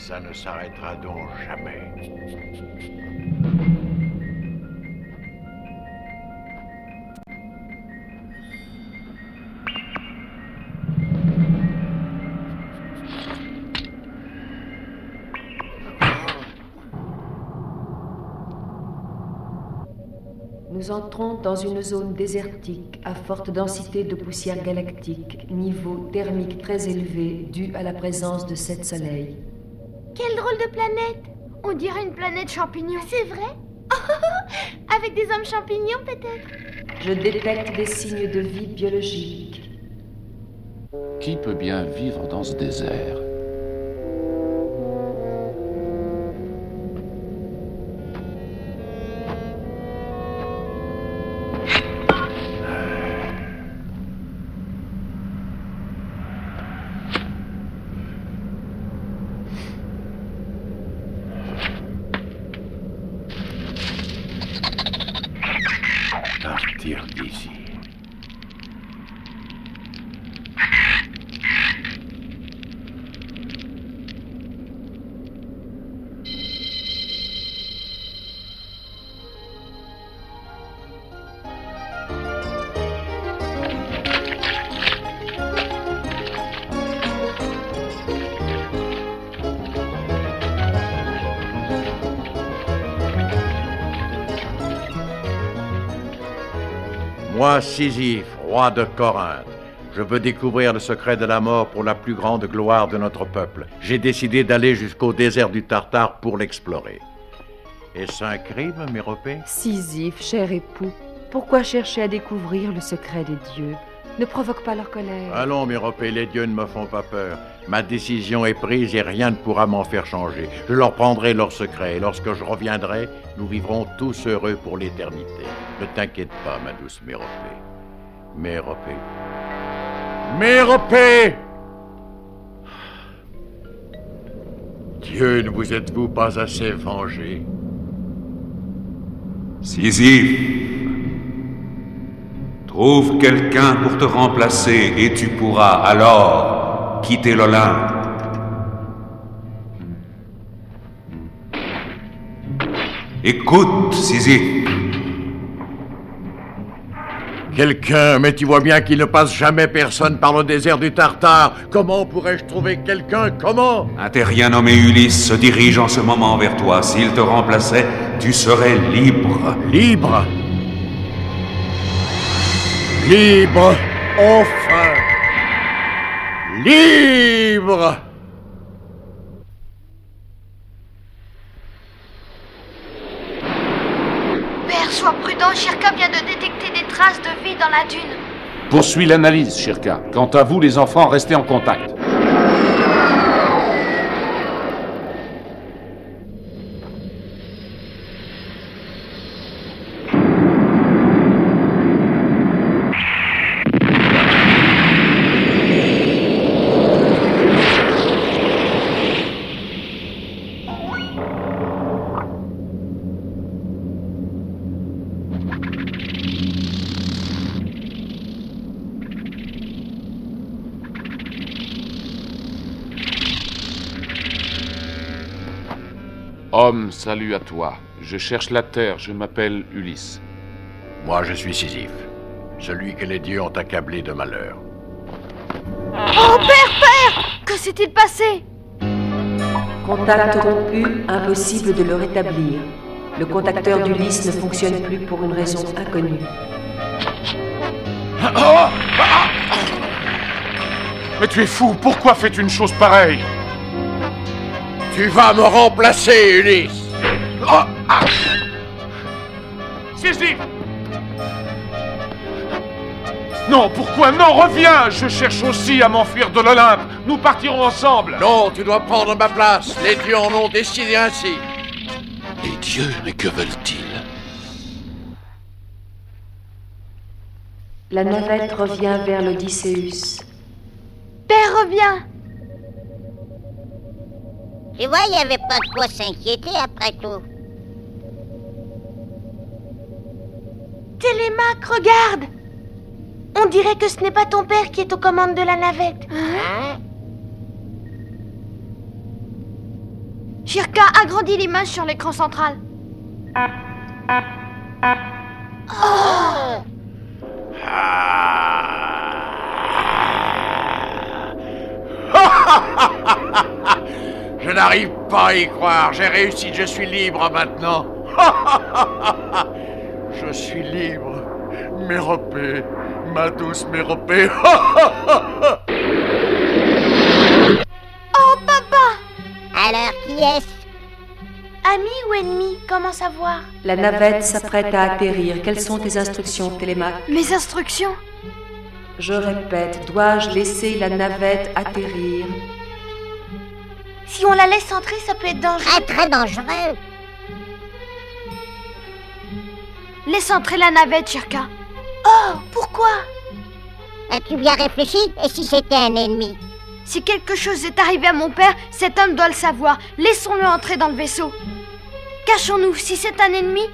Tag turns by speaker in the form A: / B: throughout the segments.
A: Ça ne s'arrêtera donc jamais.
B: Nous entrons dans une zone désertique à forte densité de poussière galactique, niveau thermique très élevé dû à la présence de 7 soleils.
C: Quelle drôle de planète! On dirait une planète champignon. C'est vrai? Avec des hommes champignons peut-être?
B: Je détecte des signes de vie biologique.
D: Qui peut bien vivre dans ce désert?
A: Partir d'ici. Moi, Sisyphe, roi de Corinthe, je veux découvrir le secret de la mort pour la plus grande gloire de notre peuple. J'ai décidé d'aller jusqu'au désert du Tartare pour l'explorer. Est-ce un crime, Méropée?
B: Sisyphe, cher époux, pourquoi chercher à découvrir le secret des dieux? Ne provoque pas leur colère.
A: Allons, Méropée, les dieux ne me font pas peur. Ma décision est prise et rien ne pourra m'en faire changer. Je leur prendrai leur secret et lorsque je reviendrai, nous vivrons tous heureux pour l'éternité. Ne t'inquiète pas, ma douce Méropée. Méropée. Méropée! Dieu, ne vous êtes-vous pas assez vengé?
E: Sisyphe, trouve quelqu'un pour te remplacer et tu pourras alors quitter l'Olympe. Écoute, Sisyphe.
A: Quelqu'un, mais tu vois bien qu'il ne passe jamais personne par le désert du Tartare. Comment pourrais-je trouver quelqu'un? Comment?
E: Un terrien nommé Ulysse se dirige en ce moment vers toi. S'il te remplaçait, tu serais libre.
A: Libre? Libre, enfin! Libre!
C: Père, sois prudent, Shirka vient de détecter des traces de vie dans la dune.
D: Poursuis l'analyse, Shirka. Quant à vous, les enfants, restez en contact. Homme, salut à toi. Je cherche la terre, je m'appelle Ulysse.
A: Moi, je suis Sisyphe, celui que les dieux ont accablé de malheur.
C: Oh, père! Que s'est-il passé?
B: Contact rompu, impossible de le rétablir. Le contacteur d'Ulysse ne fonctionne plus pour une raison inconnue.
D: Mais tu es fou, pourquoi fais-tu une chose pareille?
A: Tu vas me remplacer, Ulysse!
D: Sisyphe! Non, pourquoi? Non, reviens! Je cherche aussi à m'enfuir de l'Olympe. Nous partirons ensemble.
A: Non, tu dois prendre ma place. Les dieux en ont décidé ainsi.
D: Les dieux, mais que veulent-ils?
B: La navette revient vers l'Odysseus.
C: Père, reviens!
F: Tu vois, il n'y avait pas de quoi s'inquiéter après tout.
C: Télémaque, regarde! On dirait que ce n'est pas ton père qui est aux commandes de la navette.
F: Hein?
C: Shirka, agrandis l'image sur l'écran central. Oh.
A: Je n'arrive pas à y croire. J'ai réussi, je suis libre maintenant.
D: Je suis libre. Méropée, ma douce Méropée.
C: Oh, papa!
F: Alors, qui est-ce?
C: Ami ou ennemi? Comment savoir?
B: La navette s'apprête à atterrir. Quelles sont tes instructions, Télémaque?
C: Mes instructions?
B: Je répète, dois-je laisser la navette atterrir?
C: Si on la laisse entrer, ça peut être dangereux.
F: Très très dangereux.
C: Laisse entrer la navette, Shirka. Oh, pourquoi?
F: As-tu bien réfléchi? Et si c'était un ennemi?
C: Si quelque chose est arrivé à mon père, cet homme doit le savoir. Laissons-le entrer dans le vaisseau. Cachons-nous. Si c'est un ennemi,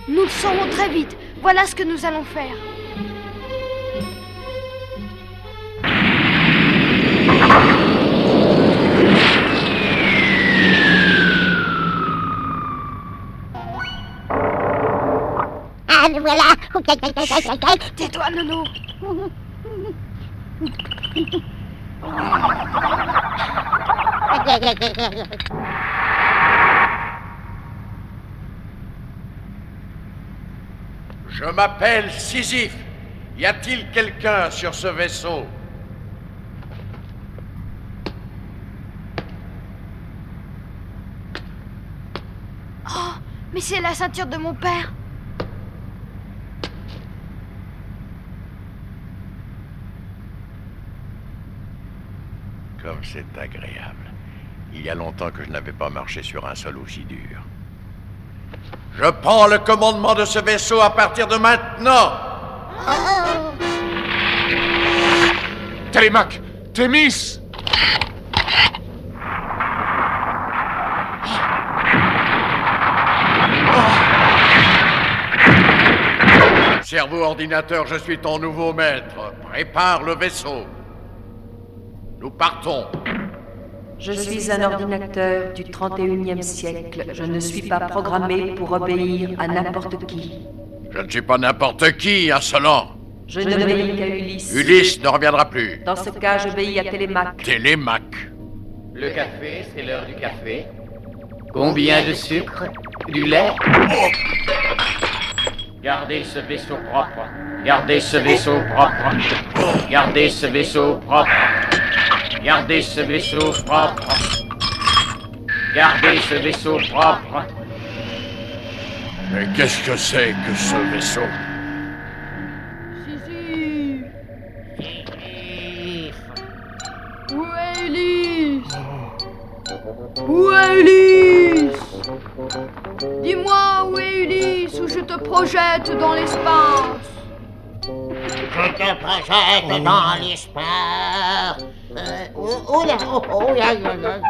C: nous le saurons très vite. Voilà ce que nous allons faire.
F: Ah, voilà.
C: Tais-toi, Nono.
A: Je m'appelle Sisyphe. Y a-t-il quelqu'un sur ce vaisseau?
C: Oh, mais c'est la ceinture de mon père.
A: Comme c'est agréable. Il y a longtemps que je n'avais pas marché sur un sol aussi dur. Je prends le commandement de ce vaisseau à partir de maintenant.
D: Télémaque, Thémis!
A: Cerveau ordinateur, je suis ton nouveau maître. Prépare le vaisseau. Nous partons.
B: Je suis un ordinateur du 31e siècle. Je ne suis pas programmé pour obéir à n'importe qui.
A: Je ne suis pas n'importe qui, insolent.
B: Je n'obéis qu'à Ulysse.
A: Ulysse ne reviendra plus.
B: Dans ce cas, j'obéis à Télémaque.
A: Télémaque.
G: Le café, c'est l'heure du café. Combien de sucre? Du lait? Gardez ce vaisseau propre. Gardez ce vaisseau propre. Gardez ce vaisseau propre. Gardez ce vaisseau propre. Gardez ce vaisseau propre.
A: Mais qu'est-ce que c'est que ce vaisseau?
C: Sisyphe. Où est Ulysse? Où est Ulysse? Dis-moi où est Ulysse, ou je te projette dans l'espace.
F: Je te projette dans l'espace. Oh là, oh là, là, là.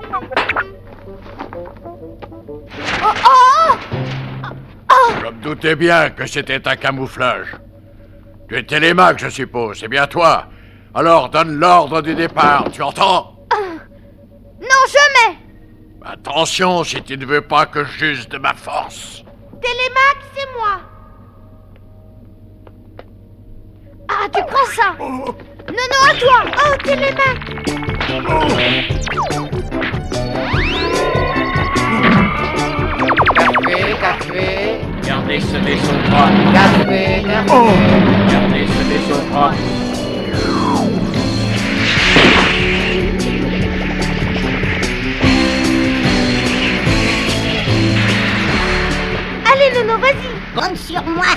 A: Je me doutais bien que c'était un camouflage. Tu es Télémaque, je suppose, c'est bien toi. Alors donne l'ordre du départ, tu entends?
C: Non, jamais.
A: Attention si tu ne veux pas que j'use de ma force.
C: Télémaque, c'est moi. Ah, tu prends ça. Non, non, à toi. Oh, Télémaque.
G: Café, café.
E: Gardez ce vaisseau propre.
G: Café, café.
E: Gardez ce vaisseau propre.
C: Allez, Nono, vas-y.
F: Compte sur moi.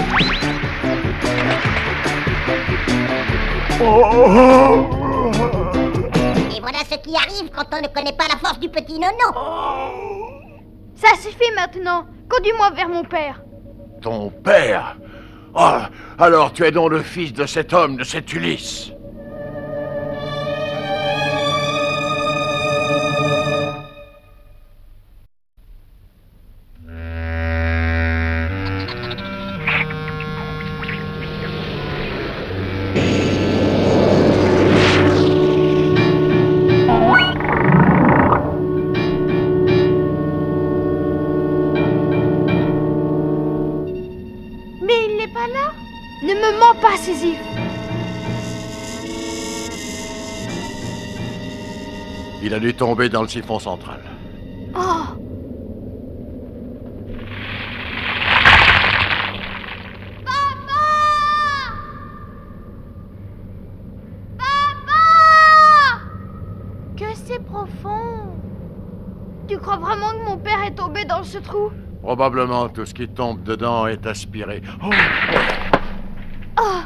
F: Et voilà ce qui arrive quand on ne connaît pas la force du petit Nono.
C: Ça suffit maintenant. Conduis-moi vers mon père.
A: Ton père? Oh, alors tu es donc le fils de cet homme, de cet Ulysse.
C: me mens pas, Sisyphe.
A: Il a dû tomber dans le siphon central.
C: Oh. Profond. Tu crois vraiment que mon père est tombé dans ce trou?
A: Probablement, tout ce qui tombe dedans est aspiré. Oh!
C: Oh!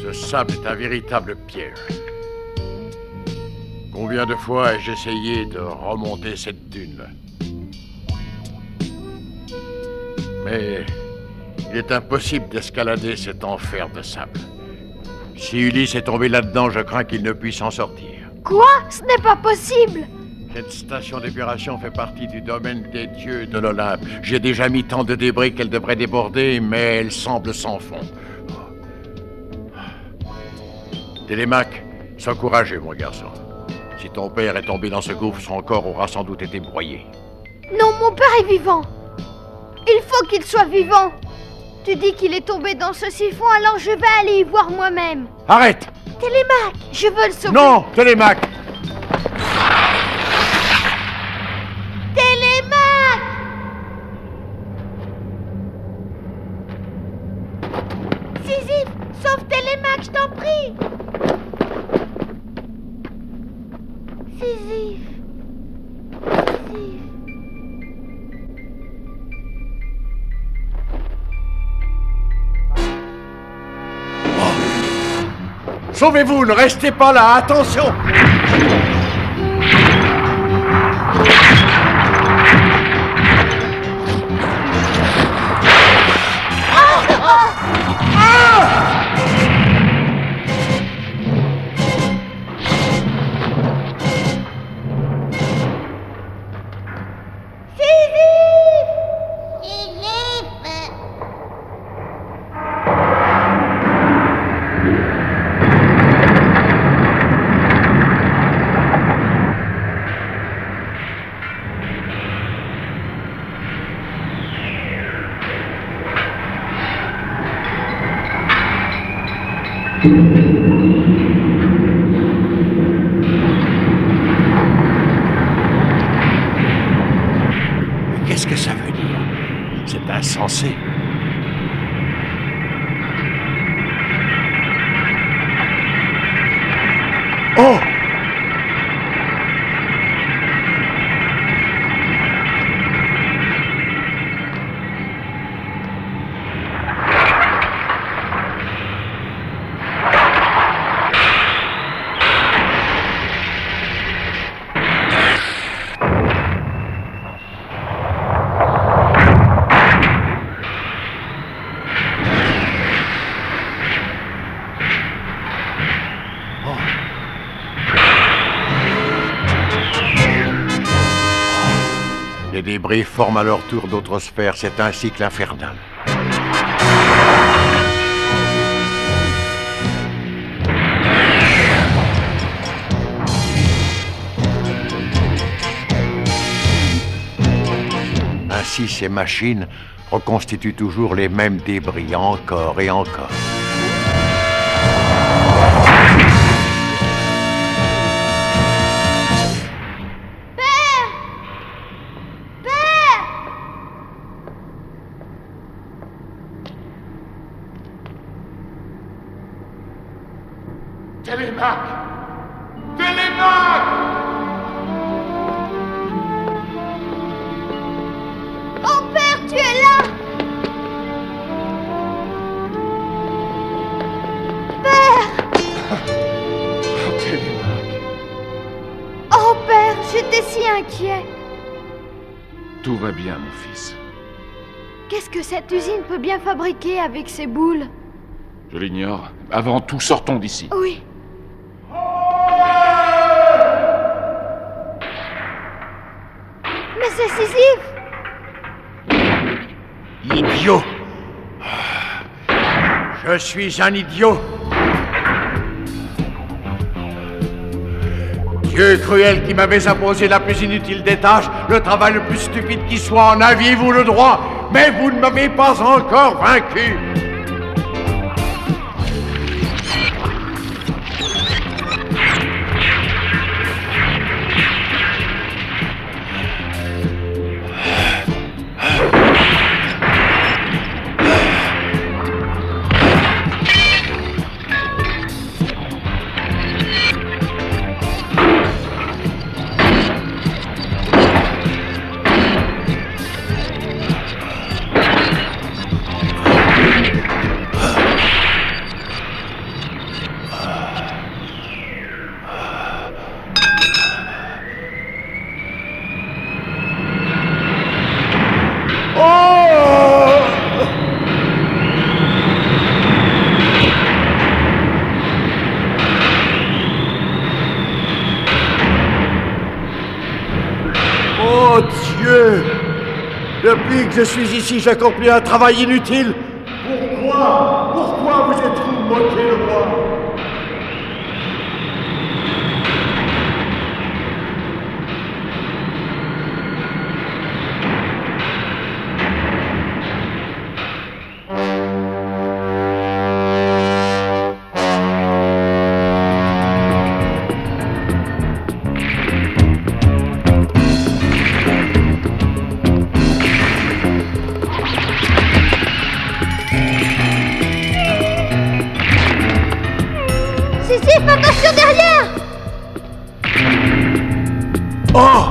A: Ce sable est un véritable piège. Combien de fois ai-je essayé de remonter cette dune? Mais il est impossible d'escalader cet enfer de sable. Si Ulysse est tombé là-dedans, je crains qu'il ne puisse en sortir.
C: Quoi? Ce n'est pas possible!
A: Cette station d'épuration fait partie du domaine des dieux de l'Olympe. J'ai déjà mis tant de débris qu'elle devrait déborder, mais elle semble sans fond. Télémaque, sois courageux, mon garçon. Si ton père est tombé dans ce gouffre, son corps aura sans doute été broyé.
C: Non, mon père est vivant. Il faut qu'il soit vivant. Tu dis qu'il est tombé dans ce siphon, alors je vais aller y voir moi-même.
A: Arrête!
C: Télémaque, je veux le sauver.
A: Non, Télémaque!
C: Télémaque! Sisyphe, sauve Télémaque, je t'en prie. Sisyphe.
A: Sauvez-vous, ne restez pas là, attention! Qu'est-ce que ça veut dire? C'est insensé. Oh! Les débris forment à leur tour d'autres sphères. C'est un cycle infernal. Ainsi, ces machines reconstituent toujours les mêmes débris, encore et encore.
D: Télémaque! Télémaque!
C: Oh père, tu es là! Père!
D: Télémaque!
C: Oh père, j'étais si inquiet.
D: Tout va bien, mon fils.
C: Qu'est-ce que cette usine peut bien fabriquer avec ces boules?
D: Je l'ignore. Avant tout, sortons d'ici.
C: Oui. Mais c'est Sisyphe!
A: Idiot! Je suis un idiot! Dieu cruel qui m'avait imposé la plus inutile des tâches, le travail le plus stupide qui soit, en aviez-vous le droit? mais vous ne m'avez pas encore vaincu.
H: Oh Dieu! Depuis que je suis ici, j'accomplis un travail inutile. Pourquoi vous êtes-vous moqué de moi?
C: Sisyphe, attention derrière!
H: Oh!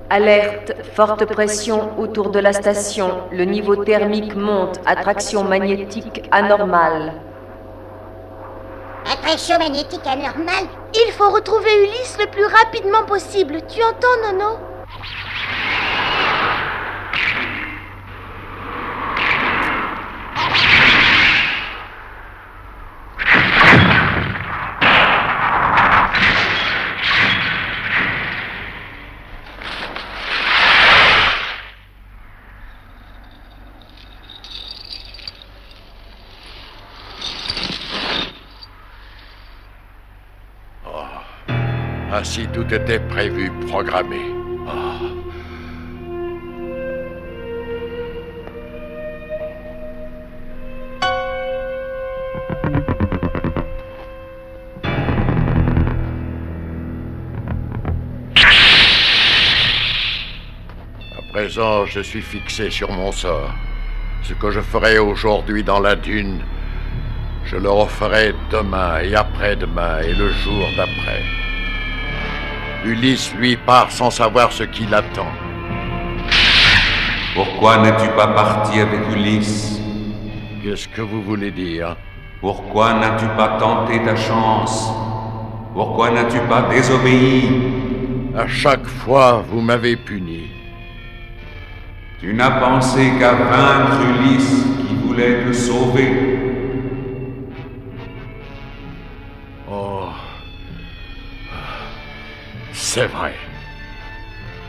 B: Alerte, forte pression autour de la station. Le niveau thermique monte, attraction magnétique anormale.
F: Attraction magnétique anormale?
C: Il faut retrouver Ulysse le plus rapidement possible. Tu entends, Nono?
A: Ainsi tout était prévu, programmé. Oh. À présent, je suis fixé sur mon sort. Ce que je ferai aujourd'hui dans la dune, je le referai demain et après-demain et le jour d'après. Ulysse, lui, part sans savoir ce qui l'attend.
E: Pourquoi n'es-tu pas parti avec Ulysse?
A: Qu'est-ce que vous voulez dire?
E: Pourquoi n'as-tu pas tenté ta chance? Pourquoi n'as-tu pas désobéi?
A: À chaque fois, vous m'avez puni.
E: Tu n'as pensé qu'à vaincre Ulysse qui voulait te sauver.
A: Oh, c'est vrai.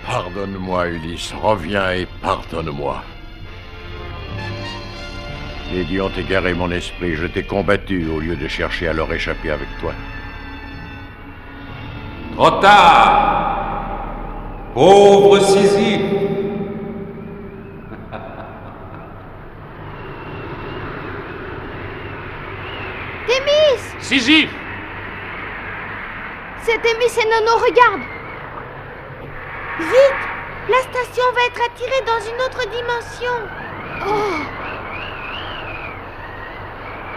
A: Pardonne-moi, Ulysse. Reviens et pardonne-moi. Les dieux ont égaré mon esprit. Je t'ai combattu au lieu de chercher à leur échapper avec toi.
E: Trop tard! Pauvre Sisyphe!
C: Thémis!
D: Sisyphe!
C: C'est Thémis et Nono, regarde! Vite! La station va être attirée dans une autre dimension! Oh!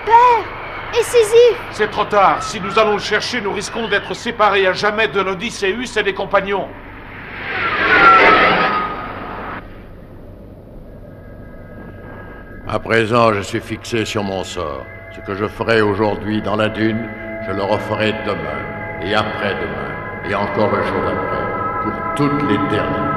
C: Père! Et Sisyphe!
D: C'est trop tard. Si nous allons le chercher, nous risquons d'être séparés à jamais de l'Odysseus et des compagnons.
A: À présent, je suis fixé sur mon sort. Ce que je ferai aujourd'hui dans la dune, je le referai demain, et après-demain, et encore le jour d'après, pour toute l'éternité.